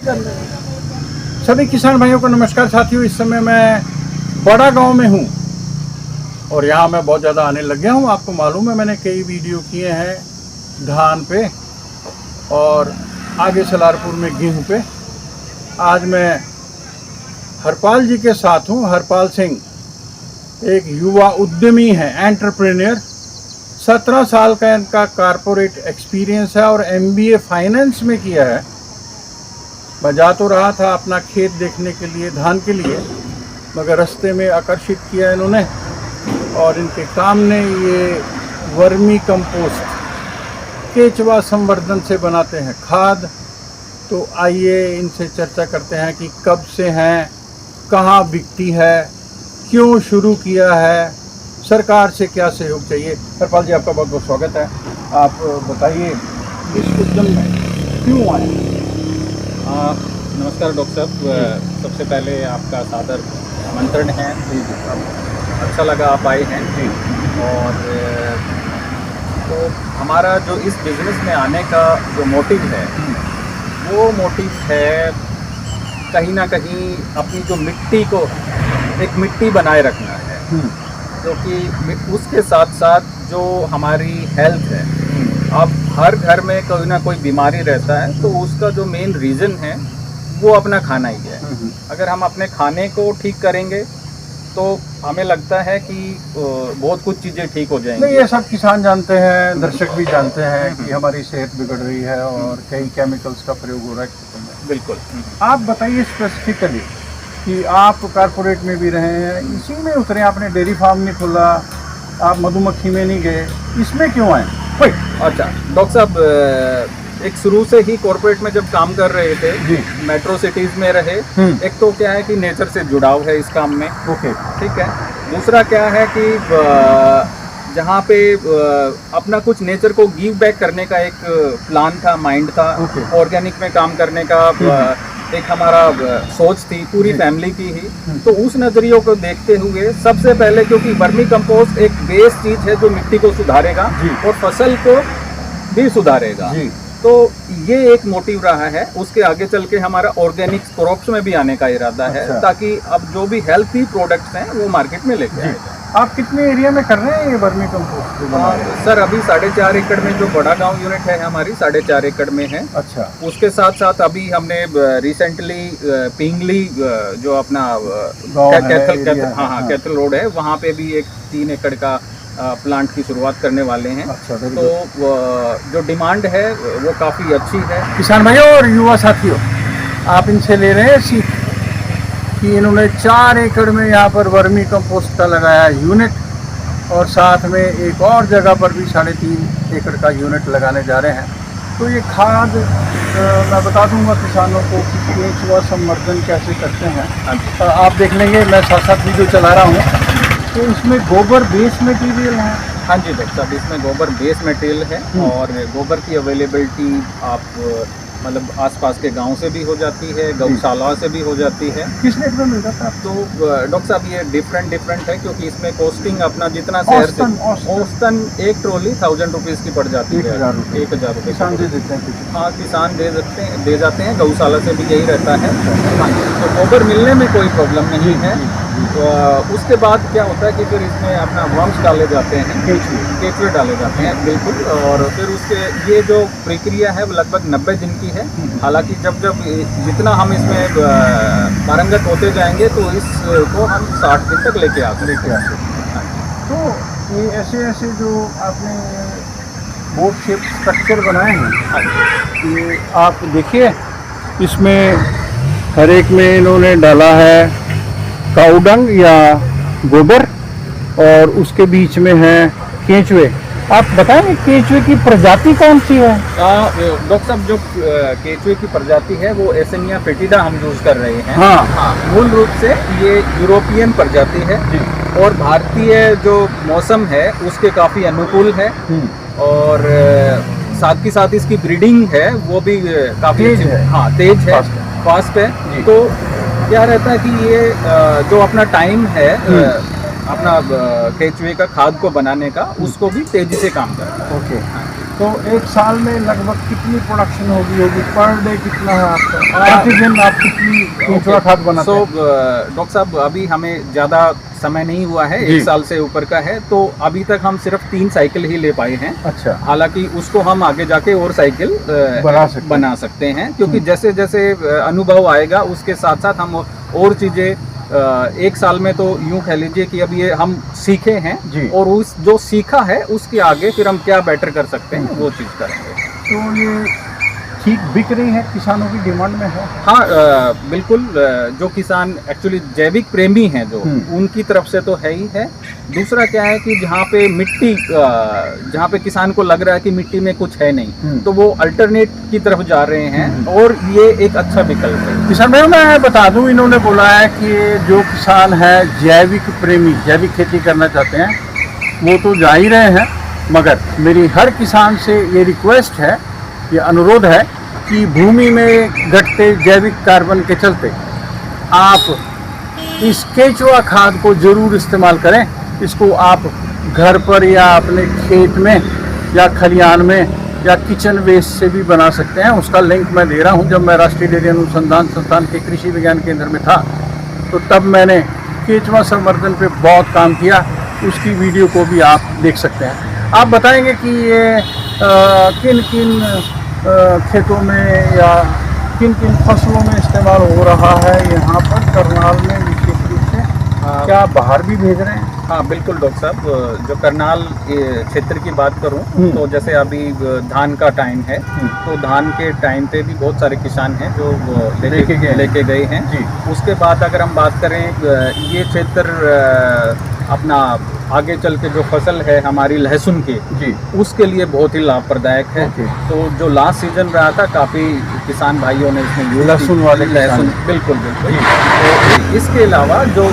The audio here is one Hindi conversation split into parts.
सभी किसान भाइयों को नमस्कार साथियों। इस समय मैं बड़ा गांव में हूं और यहाँ मैं बहुत ज़्यादा आने लग गया हूं। आपको मालूम है मैंने कई वीडियो किए हैं धान पे और आगे सलारपुर में गेहूं पे। आज मैं हरपाल जी के साथ हूं। हरपाल सिंह एक युवा उद्यमी है, एंटरप्रेन्योर। 17 साल का इनका कारपोरेट एक्सपीरियंस है और MBA फाइनेंस में किया है। मैं जा तो रहा था अपना खेत देखने के लिए, धान के लिए, मगर रास्ते में आकर्षित किया इन्होंने और इनके काम ने ये वर्मी कंपोस्ट केचुआ संवर्धन से बनाते हैं खाद। तो आइए इनसे चर्चा करते हैं कि कब से हैं, कहाँ बिकती है, क्यों शुरू किया है, सरकार से क्या सहयोग चाहिए। हरपाल जी आपका बहुत बहुत स्वागत है। आप बताइए इस उद्यम में क्यों आए। नमस्कार डॉक्टर साहब, सबसे पहले आपका सादर आमंत्रण है। अच्छा लगा आप आए हैं जी। और तो हमारा जो इस बिज़नेस में आने का जो मोटिव है वो मोटिव है कहीं ना कहीं अपनी जो मिट्टी को एक मिट्टी बनाए रखना है, क्योंकि उसके साथ साथ जो हमारी हेल्थ है, अब हर घर में कोई ना कोई बीमारी रहता है, तो उसका जो मेन रीज़न है वो अपना खाना ही है। अगर हम अपने खाने को ठीक करेंगे तो हमें लगता है कि बहुत कुछ चीज़ें ठीक हो जाएंगी। नहीं, ये सब किसान जानते हैं, दर्शक भी जानते हैं कि हमारी सेहत बिगड़ रही है और कई केमिकल्स का प्रयोग हो रहा है खेतों में। बिल्कुल। आप बताइए स्पेसिफिकली कि आप कारपोरेट में भी रहे हैं, इसी में उतरे, आपने डेयरी फार्म नहीं खोला, आप मधुमक्खी में नहीं गए, इसमें क्यों आए? अच्छा डॉक्टर साहब, एक शुरू से ही कॉर्पोरेट में जब काम कर रहे थे जी, मेट्रो सिटीज में रहे। एक तो क्या है कि नेचर से जुड़ाव है इस काम में, ओके, ठीक है। दूसरा क्या है कि जहाँ पे अपना कुछ नेचर को गिव बैक करने का एक प्लान था, माइंड था, ऑर्गेनिक में काम करने का एक हमारा सोच थी, पूरी फैमिली की ही। तो उस नजरियों को देखते हुए सबसे पहले, क्योंकि वर्मी कंपोस्ट एक बेस चीज है जो मिट्टी को सुधारेगा और फसल को भी सुधारेगा, तो ये एक मोटिव रहा है। उसके आगे चल के हमारा ऑर्गेनिक क्रॉप्स में भी आने का इरादा है, ताकि अब जो भी हेल्थी प्रोडक्ट्स हैं वो मार्केट में लेके आए। आप कितने एरिया में कर रहे हैं ये वर्मी कंपोस्ट? सर अभी 4.5 एकड़ में जो बड़ा गांव यूनिट है हमारी 4.5 एकड़ में है। अच्छा। उसके साथ साथ अभी हमने रिसेंटली पिंगली जो अपना कैथल रोड है, वहाँ पे भी एक 3 एकड़ का प्लांट की शुरुआत करने वाले हैं। अच्छा, तो जो डिमांड है वो काफ़ी अच्छी है। किसान भाइयों और युवा साथियों, आप इनसे ले रहे हैं सीख कि इन्होंने 4 एकड़ में यहाँ पर वर्मी कंपोस्ट का लगाया यूनिट और साथ में एक और जगह पर भी 3.5 एकड़ का यूनिट लगाने जा रहे हैं। तो ये खाद मैं बता दूंगा किसानों को कि केचुआ संवर्धन कैसे करते हैं। आप देख लेंगे, मैं साथ वीडियो चला रहा हूँ। तो इसमें गोबर बेस मटेरियल है? हाँ जी डॉक्टर साहब, इसमें गोबर बेस मटेरियल है और गोबर की अवेलेबिलिटी आप मतलब आसपास के गांव से भी हो जाती है, गौशाला से भी हो जाती है। किस रेट में मिलता था? तो डॉक्टर साहब ये डिफरेंट है, क्योंकि इसमें कॉस्टिंग अपना जितना शहर से औसतन एक ट्रॉली 1000 रुपीज़ की पड़ जाती है। 1000 रुपये किसान दे देते हैं? हाँ, किसान दे जाते हैं, गौशाला से भी यही रहता है। हाँ, तो गोबर मिलने में कोई प्रॉब्लम नहीं है। तो उसके बाद क्या होता है कि फिर इसमें अपना वर्म्स डाले जाते हैं, केचुए डाले जाते हैं, बिल्कुल। और फिर उसके ये जो प्रक्रिया है वो लगभग 90 दिन की है। हालांकि जब जितना हम इसमें पारंगत होते जाएंगे तो इसको हम 60 दिन तक लेके आते हैं। तो ये ऐसे जो आपने बोट शेप स्ट्रक्चर बनाए हैं, ये आप देखिए, इसमें हर एक में इन्होंने डाला है काउडंग या गोबर और उसके बीच में है केचुए। आप बताएं केचुए की प्रजाति कौन सी है? डॉक्टर साहब, जो केचुए की प्रजाति है वो एसेनिया फेटिडा हम यूज कर रहे हैं। हाँ, मूल रूप से ये यूरोपियन प्रजाति है और भारतीय जो मौसम है उसके काफ़ी अनुकूल है और साथ ही साथ इसकी ब्रीडिंग है वो भी काफ़ी तेज है। हाँ, तेज है, फास्ट है। तो क्या रहता है कि ये जो अपना टाइम है अपना केचुए का खाद को बनाने का, उसको भी तेजी से काम करता है। ओके। तो एक साल में लगभग कितनी प्रोडक्शन होगी पर डे कितना है आपका? प्रतिदिन आप कितनी केंचुआ खाद बनाते हैं? डॉक्टर साहब अभी हमें ज़्यादा समय नहीं हुआ है, जी। 1 साल से ऊपर का है, तो अभी तक हम सिर्फ 3 साइकिल ही ले पाए हैं। अच्छा, हालांकि उसको हम आगे जाके और साइकिल बना सकते हैं क्योंकि जैसे जैसे अनुभव आएगा उसके साथ साथ हम और चीज़ें 1 साल में तो यूं कह लीजिए कि अब ये हम सीखे हैं जी। और उस जो सीखा है उसके आगे फिर हम क्या बेटर कर सकते हैं वो चीज़ करेंगे। तो ये ठीक बिक रही है, किसानों की डिमांड में है? हाँ, बिल्कुल। जो किसान एक्चुअली जैविक प्रेमी हैं जो उनकी तरफ से तो है ही है। दूसरा क्या है कि जहाँ पे मिट्टी जहाँ पे किसान को लग रहा है कि मिट्टी में कुछ है नहीं तो वो अल्टरनेट की तरफ जा रहे हैं और ये एक अच्छा विकल्प है। किसान भाई मैं बता दूं, इन्होंने बोला है कि जो किसान है जैविक प्रेमी, जैविक खेती करना चाहते हैं वो तो जा ही रहे हैं, मगर मेरी हर किसान से ये रिक्वेस्ट है, ये अनुरोध है कि भूमि में घटते जैविक कार्बन के चलते आप इस केंचुआ खाद को जरूर इस्तेमाल करें। इसको आप घर पर या अपने खेत में या खलिहान में या किचन वेस्ट से भी बना सकते हैं। उसका लिंक मैं दे रहा हूं। जब मैं राष्ट्रीय डेयरी अनुसंधान संस्थान के कृषि विज्ञान केंद्र में था तो तब मैंने केंचुआ संवर्धन पे बहुत काम किया, उसकी वीडियो को भी आप देख सकते हैं। आप बताएंगे कि ये किन किन खेतों में या किन किन फसलों में इस्तेमाल हो रहा है यहाँ पर करनाल में विशेष रूप से? क्या बाहर भी भेज रहे हैं? हाँ बिल्कुल डॉक्टर साहब, जो करनाल क्षेत्र की बात करूँ तो जैसे अभी धान का टाइम है तो धान के टाइम पे भी बहुत सारे किसान हैं जो लेके गए हैं जी। उसके बाद अगर हम बात करें ये क्षेत्र अपना आगे चल के जो फसल है हमारी लहसुन की जी, उसके लिए बहुत ही लाभप्रदायक है। तो जो लास्ट सीजन रहा था काफ़ी किसान भाइयों ने इसमें यूज लहसुन वाले लहसुन बिल्कुल बिल्कुल। तो इसके अलावा जो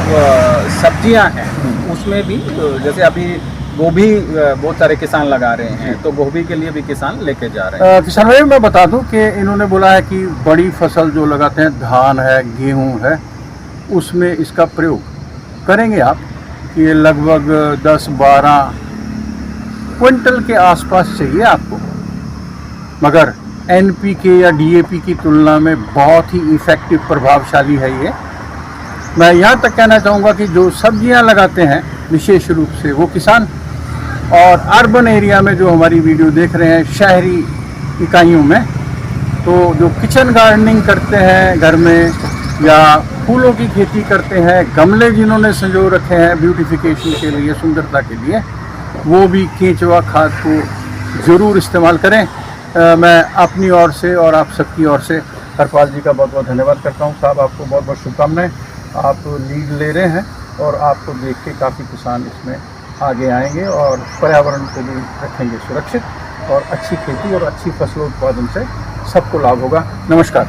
सब्जियां हैं उसमें भी जैसे अभी गोभी बहुत सारे किसान लगा रहे हैं तो गोभी के लिए भी किसान लेके जा रहे हैं। किसान भाई मैं बता दूं कि इन्होंने बोला है कि बड़ी फसल जो लगाते हैं धान है, गेहूं है, उसमें इसका प्रयोग करेंगे आप। ये लगभग 10-12 क्विंटल के आसपास चाहिए आपको, मगर NPK या DAP की तुलना में बहुत ही इफ़ेक्टिव, प्रभावशाली है ये। मैं यहाँ तक कहना चाहूँगा कि जो सब्जियाँ लगाते हैं विशेष रूप से वो किसान, और अर्बन एरिया में जो हमारी वीडियो देख रहे हैं शहरी इकाइयों में, तो जो किचन गार्डनिंग करते हैं घर में या फूलों की खेती करते हैं, गमले जिन्होंने संजो रखे हैं ब्यूटिफिकेशन के लिए, सुंदरता के लिए, वो भी केंचुआ खाद को ज़रूर इस्तेमाल करें। मैं अपनी ओर से और आप सबकी ओर से हरपाल जी का बहुत बहुत धन्यवाद करता हूँ। साहब आपको बहुत बहुत शुभकामनाएं। आप लीड ले रहे हैं और आपको देख के काफ़ी किसान इसमें आगे आएंगे और पर्यावरण को भी रखेंगे सुरक्षित, और अच्छी खेती और अच्छी फसलों उत्पादन से सबको लाभ होगा। नमस्कार।